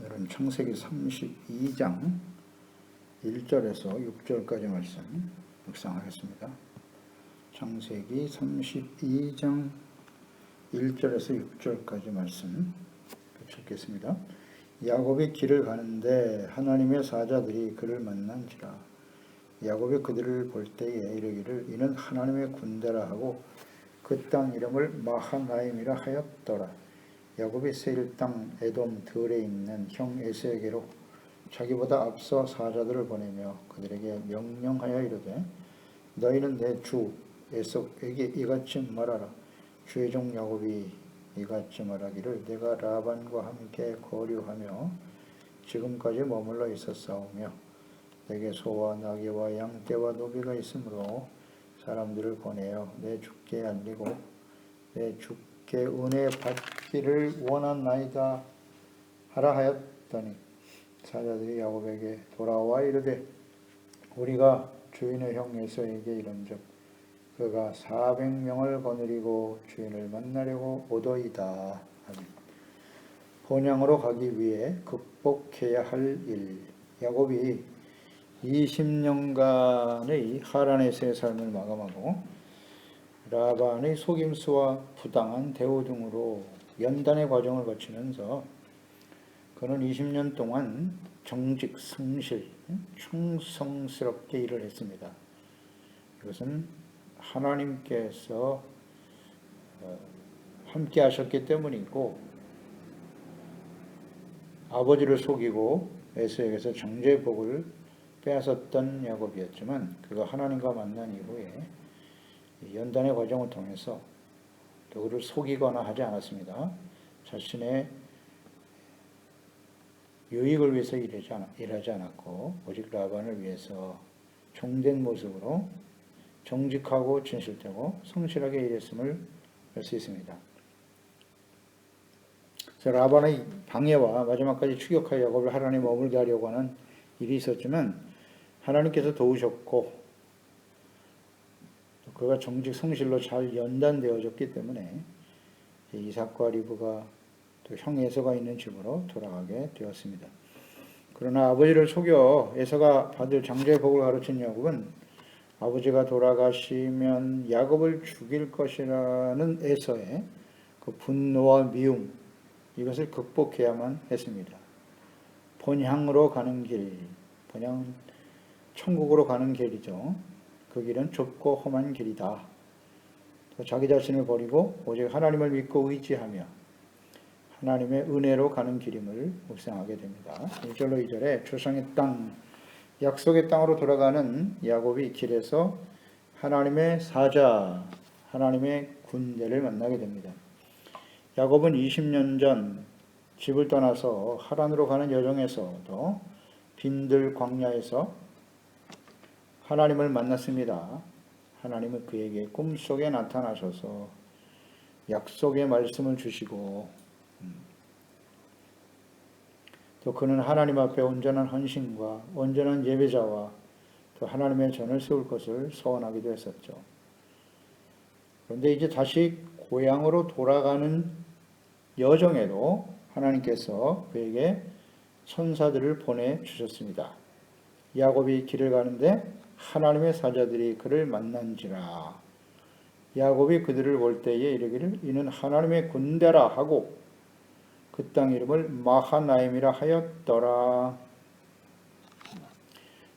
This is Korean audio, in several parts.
오늘은 창세기 32장 1절에서 6절까지 말씀 묵상하겠습니다. 창세기 32장 1절에서 6절까지 말씀 읽겠습니다. 야곱이 길을 가는데 하나님의 사자들이 그를 만난지라. 야곱이 그들을 볼 때에 이르기를 이는 하나님의 군대라 하고 그 땅 이름을 마하나임이라 하였더라. 야곱이 세일 땅 에돔 들에 있는 형 에서에게로 자기보다 앞서 사자들을 보내며 그들에게 명령하여 이르되 너희는 내 주 에석에게 이같이 말하라. 주의 종 야곱이 이같이 말하기를 내가 라반과 함께 거류하며 지금까지 머물러 있었사오며 내게 소와 나귀와 양떼와 노비가 있으므로 사람들을 보내어 내 주께 알리고 내 주께 은혜 받기를 원하나이다 하라 하였더니 사자들이 야곱에게 돌아와 이르되 우리가 주인의 형 에서에게 이른즉 그가 400명을 거느리고 주인을 만나려고 오더이다. 본향으로 가기 위해 극복해야 할 일. 야곱이 20년간의 하란에서의 삶을 마감하고 라반의 속임수와 부당한 대우 등으로 연단의 과정을 거치면서 그는 20년 동안 정직, 성실, 충성스럽게 일을 했습니다. 이것은 하나님께서 함께 하셨기 때문이고 아버지를 속이고 에서에게서 정죄의 복을 빼앗았던 야곱이었지만 그가 하나님과 만난 이후에 연단의 과정을 통해서 누구를 속이거나 하지 않았습니다. 자신의 유익을 위해서 일하지 않았고 오직 라반을 위해서 종된 모습으로 정직하고 진실되고 성실하게 일했음을 알 수 있습니다. 그래서 라반의 방해와 마지막까지 추격하여 야곱을 하나님에 머물게 하려고 하는 일이 있었지만 하나님께서 도우셨고 그가 정직 성실로 잘 연단되어졌기 때문에 이삭과 리브가 또 형 에서가 있는 집으로 돌아가게 되었습니다. 그러나 아버지를 속여 에서가 받을 장자의 복을 가르친 야곱은 아버지가 돌아가시면 야곱을 죽일 것이라는 에서의 그 분노와 미움 이것을 극복해야만 했습니다. 본향으로 가는 길, 본향 천국으로 가는 길이죠. 그 길은 좁고 험한 길이다. 또 자기 자신을 버리고 오직 하나님을 믿고 의지하며 하나님의 은혜로 가는 길임을 묵상하게 됩니다. 1절로 2절에 조상의 땅, 약속의 땅으로 돌아가는 야곱이 길에서 하나님의 사자, 하나님의 군대를 만나게 됩니다. 야곱은 20년 전 집을 떠나서 하란으로 가는 여정에서도 빈들 광야에서 하나님을 만났습니다. 하나님은 그에게 꿈속에 나타나셔서 약속의 말씀을 주시고 또 그는 하나님 앞에 온전한 헌신과 온전한 예배자와 또 하나님의 전을 세울 것을 소원하기도 했었죠. 그런데 이제 다시 고향으로 돌아가는 여정에도 하나님께서 그에게 천사들을 보내주셨습니다. 야곱이 길을 가는데 하나님의 사자들이 그를 만난지라. 야곱이 그들을 볼 때에 이르기를 이는 하나님의 군대라 하고 그 땅 이름을 마하나임이라 하였더라.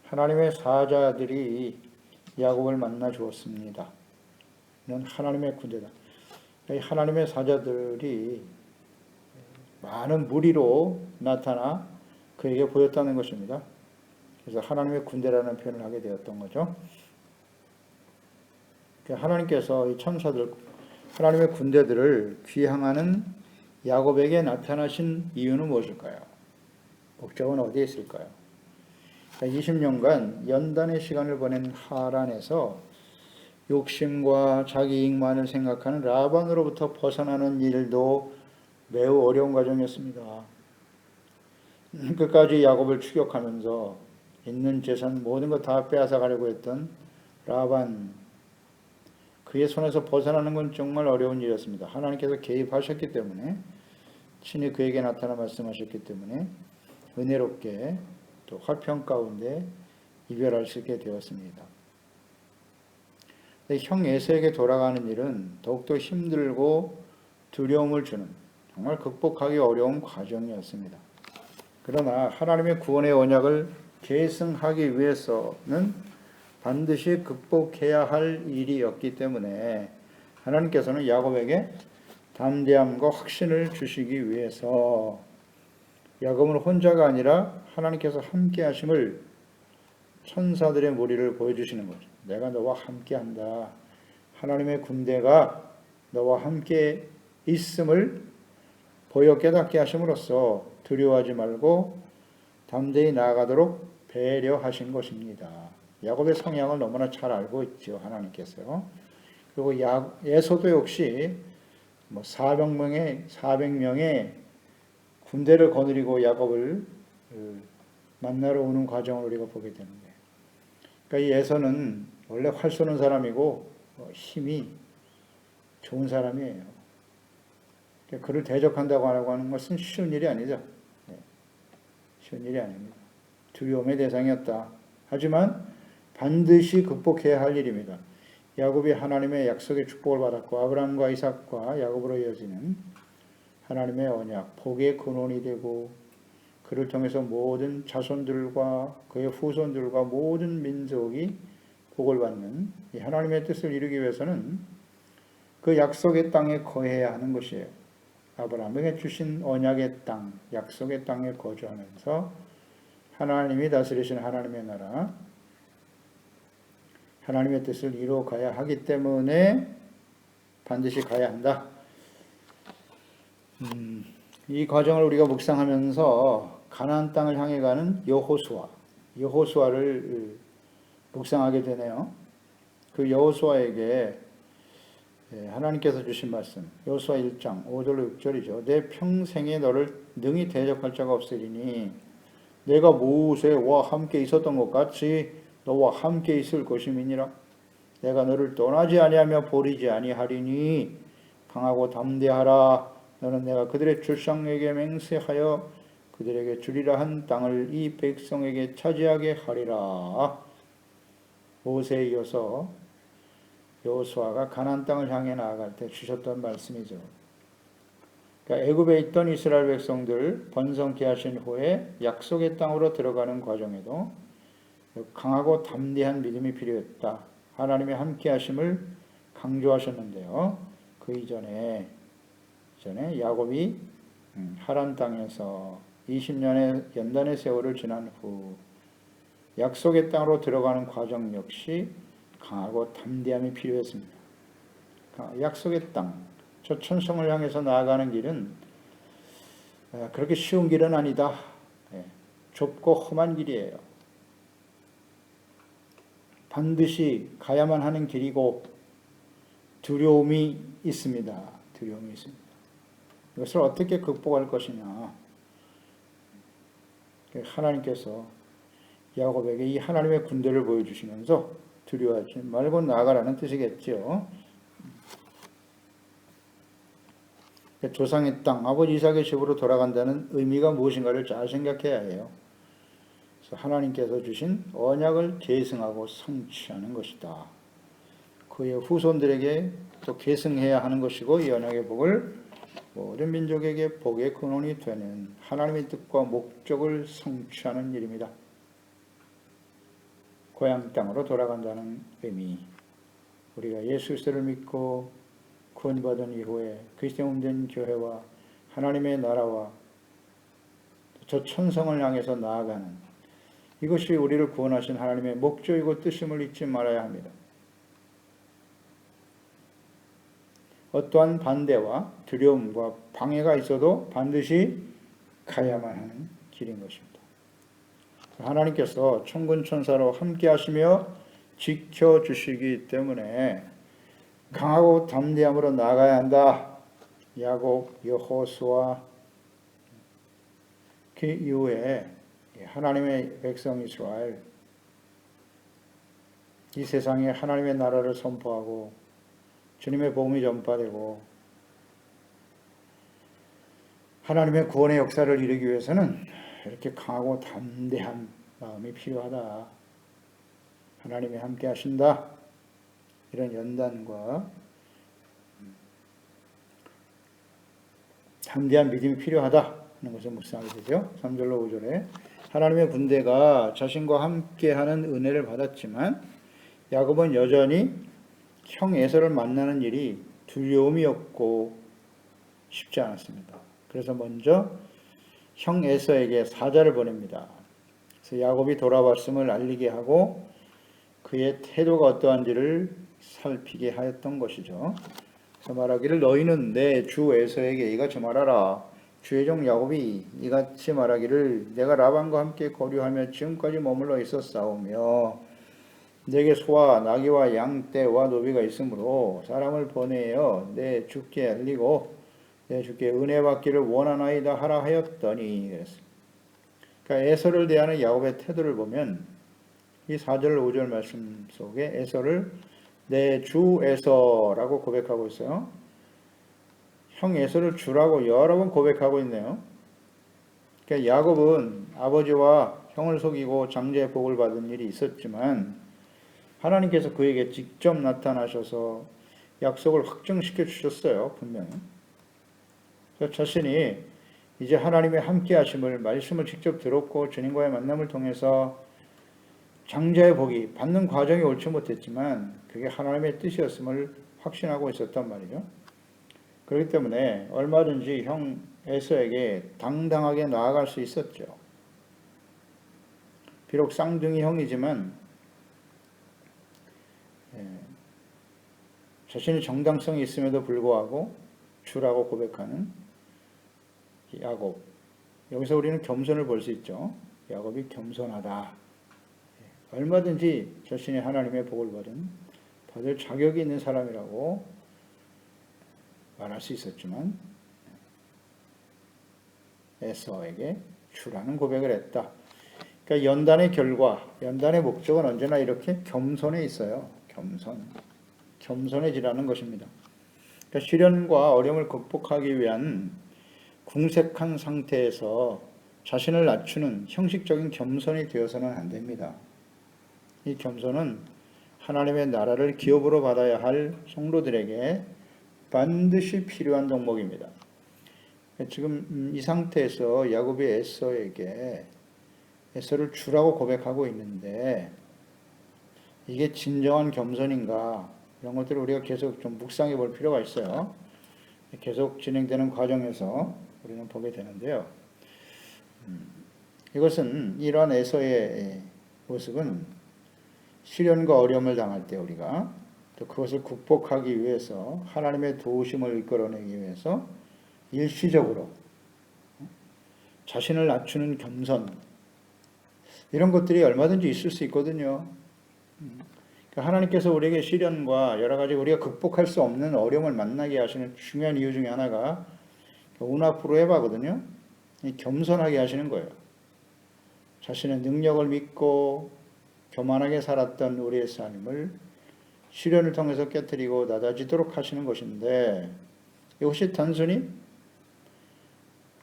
하나님의 사자들이 야곱을 만나 주었습니다. 이는 하나님의 군대다. 하나님의 사자들이 많은 무리로 나타나 그에게 보였다는 것입니다. 그래서 하나님의 군대라는 표현을 하게 되었던 거죠. 하나님께서 이 천사들, 하나님의 군대들을 귀향하는 야곱에게 나타나신 이유는 무엇일까요? 목적은 어디에 있을까요? 20년간 연단의 시간을 보낸 하란에서 욕심과 자기 이익만을 생각하는 라반으로부터 벗어나는 일도 매우 어려운 과정이었습니다. 끝까지 야곱을 추격하면서 있는 재산 모든 것 다 빼앗아 가려고 했던 라반, 그의 손에서 벗어나는 건 정말 어려운 일이었습니다. 하나님께서 개입하셨기 때문에 친히 그에게 나타나 말씀하셨기 때문에 은혜롭게 또 화평 가운데 이별할 수 있게 되었습니다. 형 에서에게 돌아가는 일은 더욱더 힘들고 두려움을 주는 정말 극복하기 어려운 과정이었습니다. 그러나 하나님의 구원의 언약을 계승하기 위해서는 반드시 극복해야 할 일이었기 때문에 하나님께서는 야곱에게 담대함과 확신을 주시기 위해서 야곱은 혼자가 아니라 하나님께서 함께 하심을 천사들의 무리를 보여주시는 거죠. 내가 너와 함께 한다. 하나님의 군대가 너와 함께 있음을 보여 깨닫게 하심으로써 두려워하지 말고 담대히 나아가도록 배려하신 것입니다. 야곱의 성향을 너무나 잘 알고 있죠. 하나님께서. 그리고 에서도 역시 400명의 군대를 거느리고 야곱을 만나러 오는 과정을 우리가 보게 되는데, 그러니까 이 에서는 원래 활 쏘는 사람이고 힘이 좋은 사람이에요. 그러니까 그를 대적한다고 하는 것은 쉬운 일이 아니죠. 쉬운 일이 아닙니다. 두려움의 대상이었다. 하지만 반드시 극복해야 할 일입니다. 야곱이 하나님의 약속의 축복을 받았고 아브라함과 이삭과 야곱으로 이어지는 하나님의 언약, 복의 근원이 되고 그를 통해서 모든 자손들과 그의 후손들과 모든 민족이 복을 받는 이 하나님의 뜻을 이루기 위해서는 그 약속의 땅에 거해야 하는 것이에요. 아브라함에게 주신 언약의 땅, 약속의 땅에 거주하면서 하나님이 다스리신 하나님의 나라, 하나님의 뜻을 이루어가야 하기 때문에 반드시 가야 한다. 이 과정을 우리가 묵상하면서 가나안 땅을 향해 가는 여호수아를 묵상하게 되네요. 그 여호수아에게 하나님께서 주신 말씀, 여호수아 1장 5절로 6절이죠. 내 평생에 너를 능히 대적할 자가 없으리니 내가 모세와 함께 있었던 것 같이 너와 함께 있을 것임이니라. 내가 너를 떠나지 아니하며 버리지 아니하리니 강하고 담대하라. 너는 내가 그들의 조상에게 맹세하여 그들에게 주리라 한 땅을 이 백성에게 차지하게 하리라. 모세에 이어서 여호수아가 가나안 땅을 향해 나아갈 때 주셨던 말씀이죠. 그러니까 애굽에 있던 이스라엘 백성들 번성케 하신 후에 약속의 땅으로 들어가는 과정에도 강하고 담대한 믿음이 필요했다. 하나님의 함께 하심을 강조하셨는데요. 그 이전에 야곱이 하란 땅에서 20년의 연단의 세월을 지난 후 약속의 땅으로 들어가는 과정 역시 강하고 담대함이 필요했습니다. 약속의 땅, 저 천성을 향해서 나아가는 길은 그렇게 쉬운 길은 아니다. 좁고 험한 길이에요. 반드시 가야만 하는 길이고 두려움이 있습니다. 두려움이 있습니다. 이것을 어떻게 극복할 것이냐. 하나님께서 야곱에게 이 하나님의 군대를 보여주시면서 두려워하지 말고 나아가라는 뜻이겠죠. 조상의 땅, 아버지 이삭의 집으로 돌아간다는 의미가 무엇인가를 잘 생각해야 해요. 그래서 하나님께서 주신 언약을 계승하고 성취하는 것이다. 그의 후손들에게 또 계승해야 하는 것이고 이 언약의 복을 모든 민족에게 복의 근원이 되는 하나님의 뜻과 목적을 성취하는 일입니다. 고향 땅으로 돌아간다는 의미, 우리가 예수 그리스도를 믿고 구원받은 이후에 그리스도인된 교회와 하나님의 나라와 저 천성을 향해서 나아가는 이것이 우리를 구원하신 하나님의 목적이고 뜻임을 잊지 말아야 합니다. 어떠한 반대와 두려움과 방해가 있어도 반드시 가야만 하는 길인 것입니다. 하나님께서 천군 천사로 함께 하시며 지켜주시기 때문에 강하고 담대함으로 나아가야 한다. 야곱, 여호수아 그 이후에 하나님의 백성 이스라엘 이 세상에 하나님의 나라를 선포하고 주님의 복음이 전파되고 하나님의 구원의 역사를 이루기 위해서는 이렇게 강하고 담대한 마음이 필요하다. 하나님이 함께 하신다. 이런 연단과 담대한 믿음이 필요하다 하는 것을 묵상하게 되죠. 3절로 5절에 하나님의 군대가 자신과 함께하는 은혜를 받았지만 야곱은 여전히 형 에서를 만나는 일이 두려움이었고 쉽지 않았습니다. 그래서 먼저 형 에서에게 사자를 보냅니다. 그래서 야곱이 돌아왔음을 알리게 하고 그의 태도가 어떠한지를 살피게 하였던 것이죠. 그래서 말하기를 너희는 내 주 에서에게 이같이 말하라. 주의 종 야곱이 이같이 말하기를 내가 라반과 함께 거류하며 지금까지 머물러 있었사오며 내게 소와 나귀와 양 떼와 노비가 있으므로 사람을 보내어 내 주께 알리고 내 주께 은혜 받기를 원하나이다 하라 하였더니 그랬습니다. 그러니까 에서를 대하는 야곱의 태도를 보면 이 4절 5절 말씀 속에 에서를 내 주 에서라고 고백하고 있어요. 형 에서를 주라고 여러 번 고백하고 있네요. 그러니까 야곱은 아버지와 형을 속이고 장자의 복을 받은 일이 있었지만 하나님께서 그에게 직접 나타나셔서 약속을 확정시켜 주셨어요. 분명히. 그래서 자신이 이제 하나님의 함께 하심을 말씀을 직접 들었고 주님과의 만남을 통해서 장자의 복이 받는 과정이 옳지 못했지만 그게 하나님의 뜻이었음을 확신하고 있었단 말이죠. 그렇기 때문에 얼마든지 형 에서에게 당당하게 나아갈 수 있었죠. 비록 쌍둥이 형이지만 자신의 정당성이 있음에도 불구하고 주라고 고백하는 야곱. 여기서 우리는 겸손을 볼 수 있죠. 야곱이 겸손하다. 얼마든지 자신이 하나님의 복을 받을 자격이 있는 사람이라고 말할 수 있었지만 에서에게 주라는 고백을 했다. 그러니까 연단의 결과, 연단의 목적은 언제나 이렇게 겸손에 있어요. 겸손해지라는 것입니다. 그러니까 시련과 어려움을 극복하기 위한 궁색한 상태에서 자신을 낮추는 형식적인 겸손이 되어서는 안 됩니다. 이 겸손은 하나님의 나라를 기업으로 받아야 할 성도들에게 반드시 필요한 덕목입니다. 지금 이 상태에서 야곱이 에서를 주라고 고백하고 있는데 이게 진정한 겸손인가 이런 것들을 우리가 계속 좀 묵상해 볼 필요가 있어요. 계속 진행되는 과정에서 우리는 보게 되는데요. 이것은 이러한 에서의 모습은 시련과 어려움을 당할 때 우리가 또 그것을 극복하기 위해서 하나님의 도우심을 이끌어내기 위해서 일시적으로 자신을 낮추는 겸손 이런 것들이 얼마든지 있을 수 있거든요. 그러니까 하나님께서 우리에게 시련과 여러 가지 우리가 극복할 수 없는 어려움을 만나게 하시는 중요한 이유 중에 하나가 운하프로에바거든요. 겸손하게 하시는 거예요. 자신의 능력을 믿고 교만하게 살았던 우리의 삶을 시련을 통해서 깨뜨리고 낮아지도록 하시는 것인데 이것이 단순히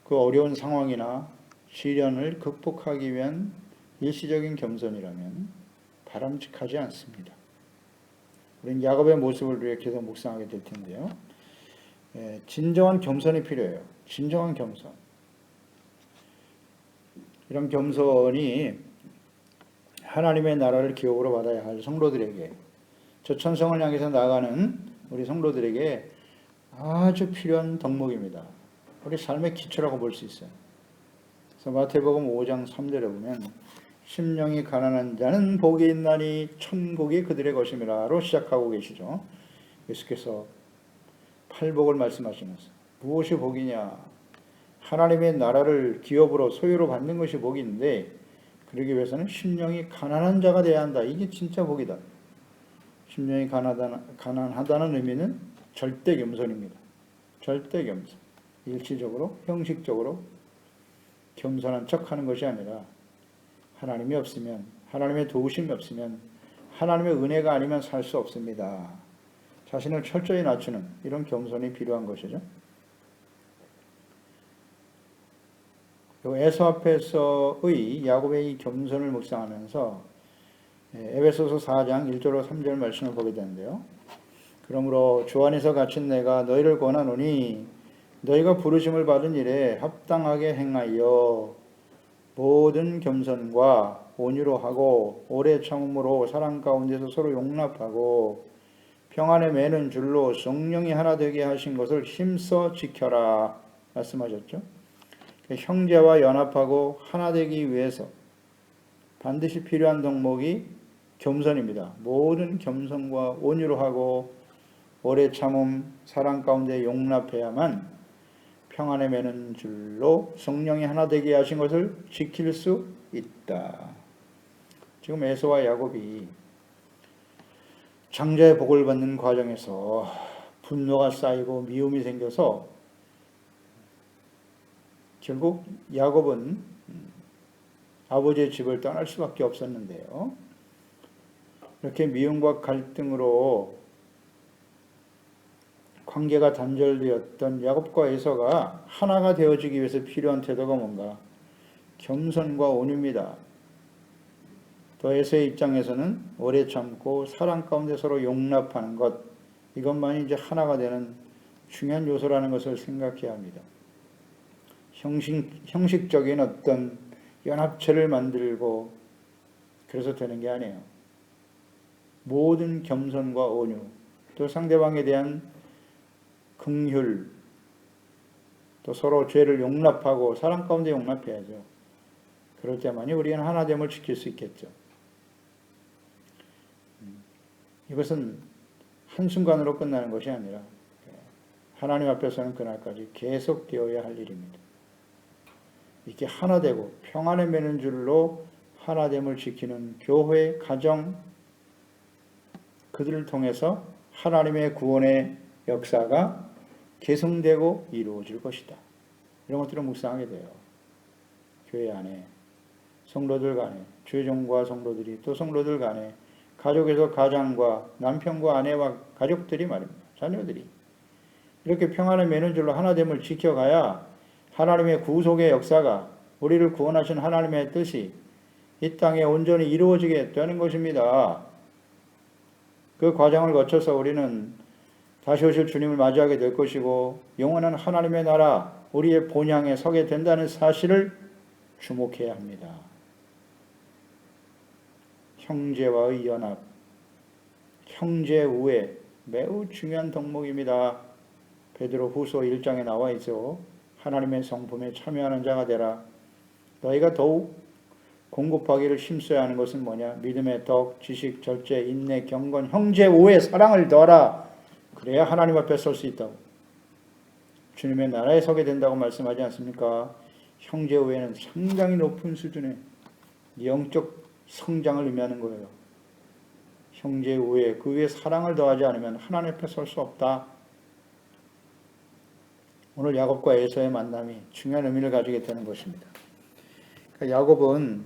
그 어려운 상황이나 시련을 극복하기 위한 일시적인 겸손이라면 바람직하지 않습니다. 우리는 야곱의 모습을 위해 계속 묵상하게 될 텐데요. 진정한 겸손이 필요해요. 진정한 겸손. 이런 겸손이 하나님의 나라를 기업으로 받아야 할 성도들에게 저 천성을 향해서 나가는 우리 성도들에게 아주 필요한 덕목입니다. 우리 삶의 기초라고 볼 수 있어요. 그래서 마태복음 5장 3절에 보면 심령이 가난한 자는 복이 있나니 천국이 그들의 것임이라로 시작하고 계시죠. 예수께서 팔복을 말씀하시면서 무엇이 복이냐? 하나님의 나라를 기업으로 소유로 받는 것이 복인데 그러기 위해서는 심령이 가난한 자가 되어야 한다. 이게 진짜 복이다. 심령이 가난하다는 의미는 절대 겸손입니다. 절대 겸손. 일시적으로, 형식적으로 겸손한 척하는 것이 아니라 하나님이 없으면, 하나님의 도우심이 없으면, 하나님의 은혜가 아니면 살 수 없습니다. 자신을 철저히 낮추는 이런 겸손이 필요한 것이죠. 에서 앞에서의 야곱의 이 겸손을 묵상하면서 에베소서 4장 1절로 3절 말씀을 보게 되는데요. 그러므로 주 안에서 갇힌 내가 너희를 권하노니 너희가 부르심을 받은 일에 합당하게 행하여 모든 겸손과 온유로 하고 오래 참음으로 사랑 가운데서 서로 용납하고 평안에 매는 줄로 성령이 하나 되게 하신 것을 힘써 지켜라 말씀하셨죠. 형제와 연합하고 하나 되기 위해서 반드시 필요한 덕목이 겸손입니다. 모든 겸손과 온유로 하고 오래 참음 사랑 가운데 용납해야만 평안에 매는 줄로 성령이 하나 되게 하신 것을 지킬 수 있다. 지금 에서와 야곱이 장자의 복을 받는 과정에서 분노가 쌓이고 미움이 생겨서 결국 야곱은 아버지의 집을 떠날 수밖에 없었는데요. 이렇게 미움과 갈등으로 관계가 단절되었던 야곱과 에서가 하나가 되어지기 위해서 필요한 태도가 뭔가? 겸손과 온유입니다. 또 에서의 입장에서는 오래 참고 사랑 가운데 서로 용납하는 것, 이것만이 이제 하나가 되는 중요한 요소라는 것을 생각해야 합니다. 형식적인 어떤 연합체를 만들고 그래서 되는 게 아니에요. 모든 겸손과 온유, 또 상대방에 대한 긍휼, 또 서로 죄를 용납하고 사랑 가운데 용납해야죠. 그럴 때만이 우리는 하나됨을 지킬 수 있겠죠. 이것은 한순간으로 끝나는 것이 아니라 하나님 앞에서는 그날까지 계속 되어야 할 일입니다. 이렇게 하나 되고 평안에 매는 줄로 하나됨을 지키는 교회, 가정, 그들을 통해서 하나님의 구원의 역사가 계승되고 이루어질 것이다. 이런 것들을 묵상하게 돼요. 교회 안에, 성도들 간에, 주의종과 성도들이, 또 성도들 간에, 가족에서 가장과 남편과 아내와 가족들이 말입니다. 자녀들이. 이렇게 평안에 매는 줄로 하나됨을 지켜가야 하나님의 구속의 역사가, 우리를 구원하신 하나님의 뜻이 이 땅에 온전히 이루어지게 되는 것입니다. 그 과정을 거쳐서 우리는 다시 오실 주님을 맞이하게 될 것이고 영원한 하나님의 나라, 우리의 본향에 서게 된다는 사실을 주목해야 합니다. 형제와의 연합, 형제 우애, 매우 중요한 덕목입니다. 베드로 후서 1장에 나와 있어 하나님의 성품에 참여하는 자가 되라. 너희가 더욱 공급하기를 힘써야 하는 것은 뭐냐? 믿음의 덕, 지식, 절제, 인내, 경건, 형제 우애, 사랑을 더하라. 그래야 하나님 앞에 설 수 있다고. 주님의 나라에 서게 된다고 말씀하지 않습니까? 형제 우애는 상당히 높은 수준의 영적 성장을 의미하는 거예요. 형제 우애, 그 위에 사랑을 더하지 않으면 하나님 앞에 설 수 없다. 오늘 야곱과 에서의 만남이 중요한 의미를 가지게 되는 것입니다. 그러니까 야곱은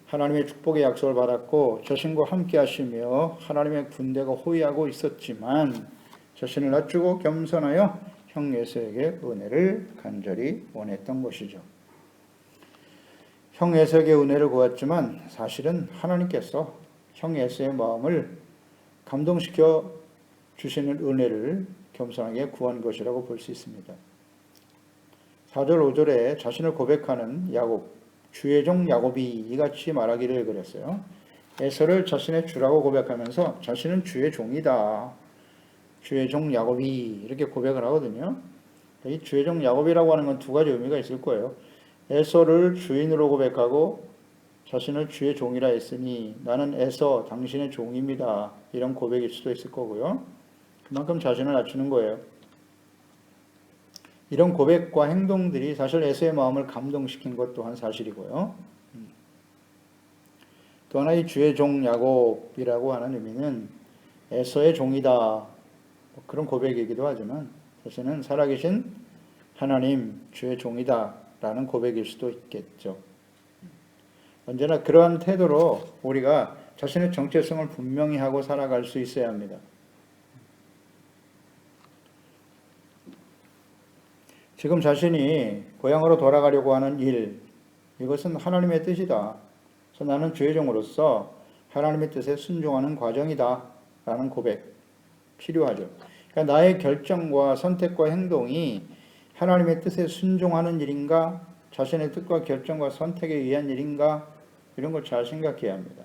하나님의 축복의 약속을 받았고 자신과 함께 하시며 하나님의 군대가 호위하고 있었지만 자신을 낮추고 겸손하여 형 에서에게 은혜를 간절히 원했던 것이죠. 형 에서에게 은혜를 구했지만 사실은 하나님께서 형 에서의 마음을 감동시켜 주시는 은혜를 겸손하게 구한 것이라고 볼 수 있습니다. 4절 5절에 자신을 고백하는 야곱, 주의 종 야곱이 이같이 말하기를 그랬어요. 에서를 자신의 주라고 고백하면서 자신은 주의 종이다. 주의 종 야곱이 이렇게 고백을 하거든요. 이 주의 종 야곱이라고 하는 건 두 가지 의미가 있을 거예요. 에서를 주인으로 고백하고 자신을 주의 종이라 했으니 나는 에서 당신의 종입니다. 이런 고백일 수도 있을 거고요. 그만큼 자신을 낮추는 거예요. 이런 고백과 행동들이 사실 에서의 마음을 감동시킨 것 또한 사실이고요. 또 하나 이 주의 종 야곱이라고 하는 의미는 에서의 종이다. 그런 고백이기도 하지만 사실은 살아계신 하나님 주의 종이다 라는 고백일 수도 있겠죠. 언제나 그러한 태도로 우리가 자신의 정체성을 분명히 하고 살아갈 수 있어야 합니다. 지금 자신이 고향으로 돌아가려고 하는 일, 이것은 하나님의 뜻이다. 그래서 나는 주의 종으로서 하나님의 뜻에 순종하는 과정이다. 라는 고백 필요하죠. 그러니까 나의 결정과 선택과 행동이 하나님의 뜻에 순종하는 일인가, 자신의 뜻과 결정과 선택에 의한 일인가, 이런 걸 잘 생각해야 합니다.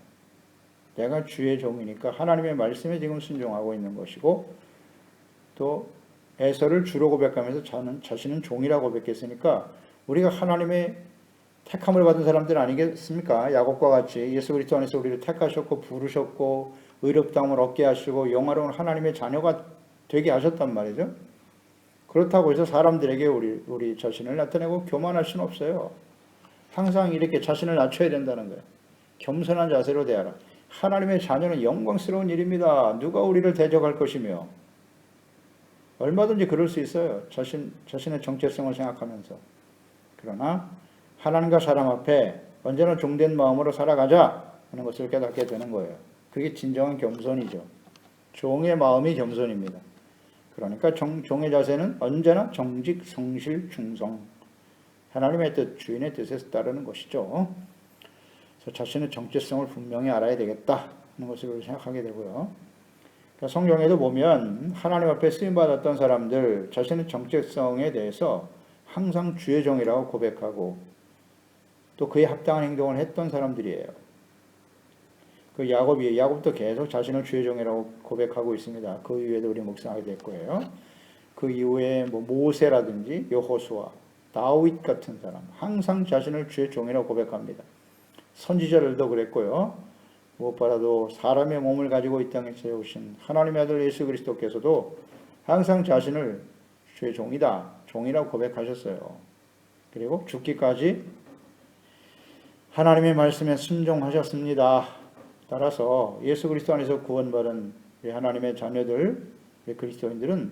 내가 주의 종이니까 하나님의 말씀에 지금 순종하고 있는 것이고, 또 에서를 주로 고백하면서 자신은 종이라고 고백했으니까 우리가 하나님의 택함을 받은 사람들 아니겠습니까? 야곱과 같이 예수 그리스도 안에서 우리를 택하셨고 부르셨고 의롭다함을 얻게 하시고 영화로운 하나님의 자녀가 되게 하셨단 말이죠. 그렇다고 해서 사람들에게 우리 자신을 나타내고 교만할 수는 없어요. 항상 이렇게 자신을 낮춰야 된다는 거예요. 겸손한 자세로 대하라. 하나님의 자녀는 영광스러운 일입니다. 누가 우리를 대적할 것이며. 얼마든지 그럴 수 있어요. 자신의 정체성을 생각하면서. 그러나 하나님과 사람 앞에 언제나 종된 마음으로 살아가자 하는 것을 깨닫게 되는 거예요. 그게 진정한 겸손이죠. 종의 마음이 겸손입니다. 그러니까 종의 자세는 언제나 정직, 성실, 충성. 하나님의 뜻, 주인의 뜻에 따르는 것이죠. 그래서 자신의 정체성을 분명히 알아야 되겠다 하는 것을 생각하게 되고요. 그러니까 성경에도 보면 하나님 앞에 쓰임받았던 사람들 자신의 정체성에 대해서 항상 주의 종이라고 고백하고 또 그에 합당한 행동을 했던 사람들이에요. 그 야곱도 계속 자신을 주의 종이라고 고백하고 있습니다. 그 이후에도 우리 묵상하게 될 거예요. 그 이후에 모세라든지 여호수아, 다윗 같은 사람 항상 자신을 주의 종이라고 고백합니다. 선지자들도 그랬고요. 무엇보다도 사람의 몸을 가지고 이 땅에 세우신 하나님의 아들 예수 그리스도께서도 항상 자신을 주의 종이라고 고백하셨어요. 그리고 죽기까지 하나님의 말씀에 순종하셨습니다. 따라서 예수 그리스도 안에서 구원받은 하나님의 자녀들, 그리스도인들은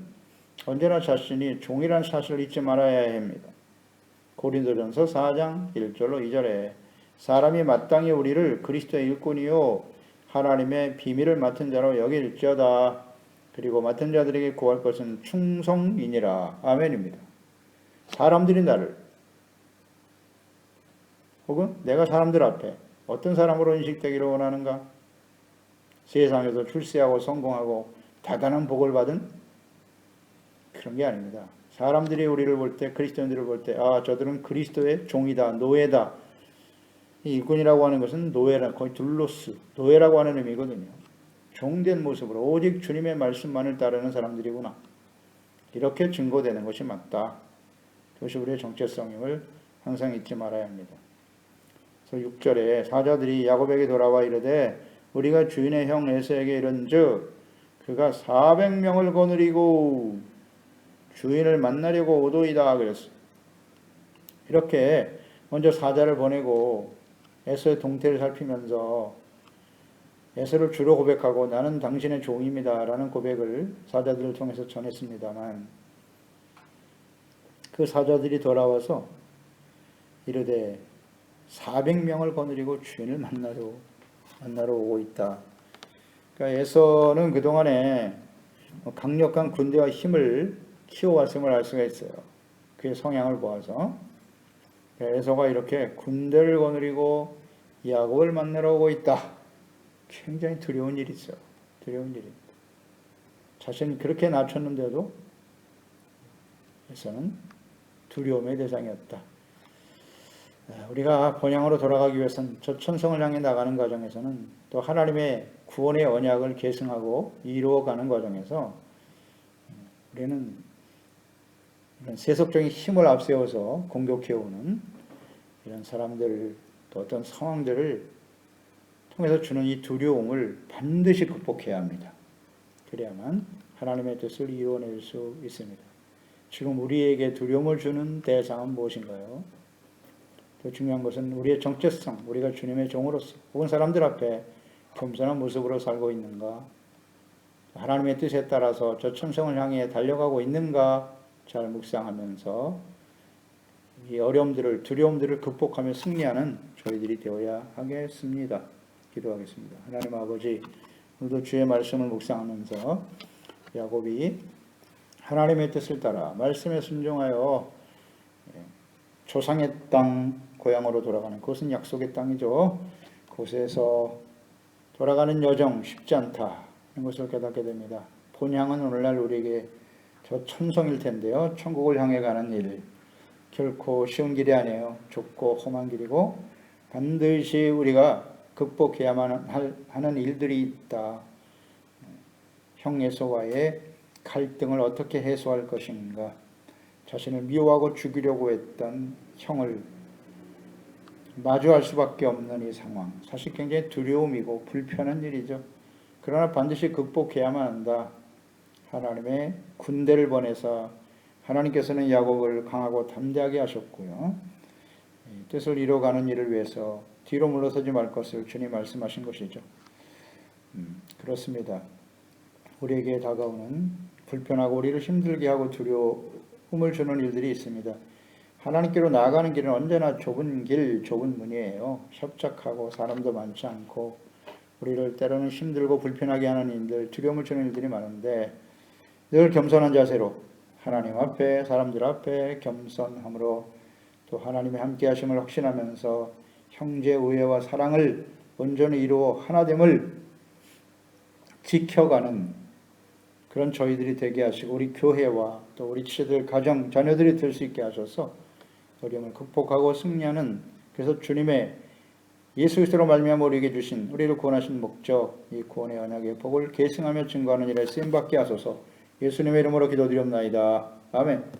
언제나 자신이 종이라는 사실을 잊지 말아야 합니다. 고린도전서 4장 1절로 2절에 사람이 마땅히 우리를 그리스도의 일꾼이요 하나님의 비밀을 맡은 자로 여길지어다. 그리고 맡은 자들에게 구할 것은 충성이니라. 아멘입니다. 사람들이 나를 혹은 내가 사람들 앞에 어떤 사람으로 인식되기를 원하는가? 세상에서 출세하고 성공하고 대단한 복을 받은 그런 게 아닙니다. 사람들이 우리를 볼 때, 그리스도인들을 볼 때, 저들은 그리스도의 종이다, 노예다. 이 일꾼이라고 하는 것은 노예라, 거의 둘로스, 노예라고 하는 의미거든요. 종된 모습으로 오직 주님의 말씀만을 따르는 사람들이구나. 이렇게 증거되는 것이 맞다. 그것이 우리의 정체성임을 항상 잊지 말아야 합니다. 그래서 6절에 사자들이 야곱에게 돌아와 이르되 우리가 주인의 형 에서에게 이른즉 그가 400명을 거느리고 주인을 만나려고 오도이다 그랬어요. 이렇게 먼저 사자를 보내고 에서의 동태를 살피면서 에서를 주로 고백하고 나는 당신의 종입니다 라는 고백을 사자들을 통해서 전했습니다만 그 사자들이 돌아와서 이르되 400명을 거느리고 주인을 만나러 오고 있다. 그러니까 에서는 그동안에 강력한 군대와 힘을 키워왔음을 알 수가 있어요. 그의 성향을 보아서. 에서가 이렇게 군대를 거느리고 야곱을 만나러 오고 있다. 굉장히 두려운 일이죠. 두려운 일입니다. 자신이 그렇게 낮췄는데도 에서는 두려움의 대상이었다. 우리가 본향으로 돌아가기 위해서는 저 천성을 향해 나가는 과정에서는 또 하나님의 구원의 언약을 계승하고 이루어가는 과정에서 우리는 이런 세속적인 힘을 앞세워서 공격해오는 이런 사람들 또 어떤 상황들을 통해서 주는 이 두려움을 반드시 극복해야 합니다. 그래야만 하나님의 뜻을 이루어낼 수 있습니다. 지금 우리에게 두려움을 주는 대상은 무엇인가요? 더 중요한 것은 우리의 정체성, 우리가 주님의 종으로서 혹은 사람들 앞에 겸손한 모습으로 살고 있는가? 하나님의 뜻에 따라서 저 천성을 향해 달려가고 있는가? 잘 묵상하면서 이 어려움들을, 두려움들을 극복하며 승리하는 저희들이 되어야 하겠습니다. 기도하겠습니다. 하나님 아버지, 오늘도 주의 말씀을 묵상하면서 야곱이 하나님의 뜻을 따라 말씀에 순종하여 조상의 땅 고향으로 돌아가는, 그것은 약속의 땅이죠. 그곳에서 돌아가는 여정 쉽지 않다 이런 것을 깨닫게 됩니다. 본향은 오늘날 우리에게 저 천성일 텐데요. 천국을 향해 가는 일 결코 쉬운 길이 아니에요. 좁고 험한 길이고 반드시 우리가 극복해야만 하는 일들이 있다. 형 에서와의 갈등을 어떻게 해소할 것인가, 자신을 미워하고 죽이려고 했던 형을 마주할 수밖에 없는 이 상황, 사실 굉장히 두려움이고 불편한 일이죠. 그러나 반드시 극복해야만 한다. 하나님의 군대를 보내서 하나님께서는 야곱을 강하고 담대하게 하셨고요. 뜻을 이뤄가는 일을 위해서 뒤로 물러서지 말 것을 주님 말씀하신 것이죠. 그렇습니다. 우리에게 다가오는 불편하고 우리를 힘들게 하고 두려움을 주는 일들이 있습니다. 하나님께로 나아가는 길은 언제나 좁은 길, 좁은 문이에요. 협착하고 사람도 많지 않고 우리를 때로는 힘들고 불편하게 하는 일들, 두려움을 주는 일들이 많은데 늘 겸손한 자세로 하나님 앞에, 사람들 앞에 겸손함으로 또 하나님의 함께 하심을 확신하면서 형제 우애와 사랑을 온전히 이루어 하나됨을 지켜가는 그런 저희들이 되게 하시고 우리 교회와 또 우리 치들, 가정, 자녀들이 될 수 있게 하셔서 어려움을 극복하고 승리하는, 그래서 주님의 예수 그리스도로 말미암아 우리에게 주신, 우리를 구원하신 목적, 이 구원의 언약의 복을 계승하며 증거하는 일에 쓰임받게 하소서. 예수님의 이름으로 기도드리옵나이다. 아멘.